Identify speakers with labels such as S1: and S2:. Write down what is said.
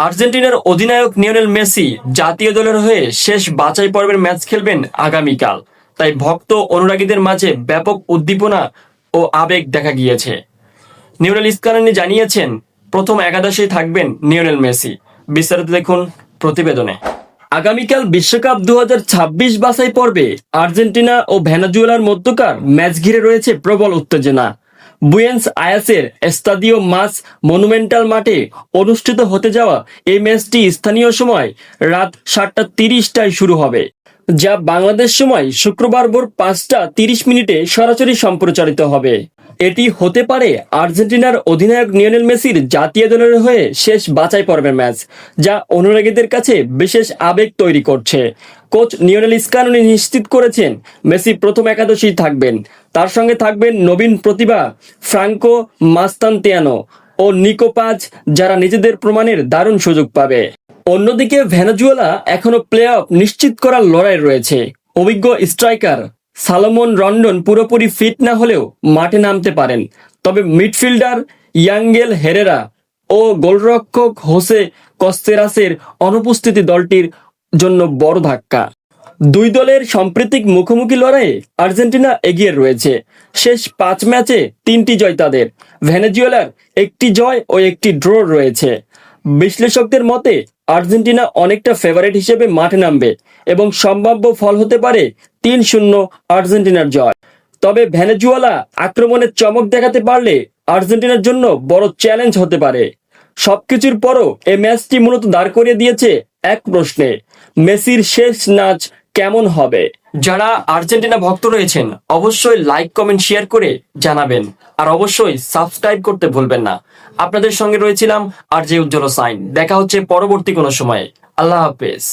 S1: আর্জেন্টিনার অধিনায়ক Lionel Messi জাতীয় দলের হয়ে শেষ বাছাই পর্বের ম্যাচ খেলবেন আগামীকাল। তাই ভক্ত অনুরাগীদের মাঝে ব্যাপক উদ্দীপনা ও আবেগ দেখা গিয়েছে। লিওনেল স্কালোনি জানিয়েছেন, প্রথম একাদশেই থাকবেন লিওনেল মেসি। বিস্তারিত দেখুন প্রতিবেদনে। আগামীকাল বিশ্বকাপ 2026 বাছাই পর্বে আর্জেন্টিনা ও ভেনেজুয়েলার মধ্যকার ম্যাচ ঘিরে রয়েছে প্রবল উত্তেজনা। বুয়েন্স আয়াসের এস্তাদিও মাস মনুমেন্টাল মাঠে অনুষ্ঠিত হতে যাওয়া এই ম্যাচটি স্থানীয় সময় রাত 7:30টায় শুরু হবে, যা বাংলাদেশ সময় শুক্রবার ভোর 5:30 সরাসরি সম্প্রচারিত হবে। এটি হতে পারে আর্জেন্টিনার অধিনায়ক লিওনেল মেসির জাতীয় দলের হয়ে শেষ বাছাই পর্বের ম্যাচ, যা অনুরাগীদের কাছে বিশেষ আবেগ তৈরি করছে। কোচ লিওনেল স্কালোনি নিশ্চিত করেছেন, মেসি প্রথম একাদশেই থাকবেন। তার সঙ্গে থাকবেন নবীন প্রতিভা ফ্রাঙ্কো মাস্তান্তিয়ানো ও নিকো পাজ, যারা নিজেদের প্রমাণের দারুণ সুযোগ পাবে। অন্যদিকে ভেনেজুয়েলা এখনো প্লে অফ নিশ্চিত করার লড়াই রয়েছে। অভিজ্ঞ স্ট্রাইকার সালোমন রন্ডন পুরোপুরি ফিট না হলেও মাঠে নামতে পারেন, তবে মিডফিল্ডার ইয়াঙ্গেল হেরেরা ও গোলরক্ষক হোসে কস্তেরাসের অনুপস্থিতি দলটির জন্য বড় ধাক্কা। দুই দলের সাম্প্রতিক মুখোমুখি লড়াইয়ে আর্জেন্টিনা এগিয়ে রয়েছে। শেষ 5 ম্যাচে 3টি জয় তাদের। ভেনেজুয়েলার 1টি জয় ও 1টি ড্র রয়েছে। বিশ্লেষকদের মতে আর্জেন্টিনা অনেকটা ফেভারিট হিসেবে মাঠে নামবে এবং সম্ভাব্য ফল হতে পারে 3-0 আর্জেন্টিনার জয়। তবে ভেনেজুয়েলা আক্রমণের চমক দেখাতে পারলে আর্জেন্টিনার জন্য বড় চ্যালেঞ্জ হতে পারে। সবকিছুর পরও এই ম্যাচটি মূলত দাঁড় করিয়ে দিয়েছে এক প্রশ্নে, মেসির শেষ নাচ কেমন হবে। যারা আর্জেন্টিনা ভক্ত রয়েছেন অবশ্যই লাইক কমেন্ট শেয়ার করে জানাবেন, আর অবশ্যই সাবস্ক্রাইব করতে ভুলবেন না। আপনাদের সঙ্গে রয়েছিলাম আরজে উজ্জ্বল সাইন। দেখা হচ্ছে পরবর্তী কোনো সময়ে। আল্লাহ হাফেজ।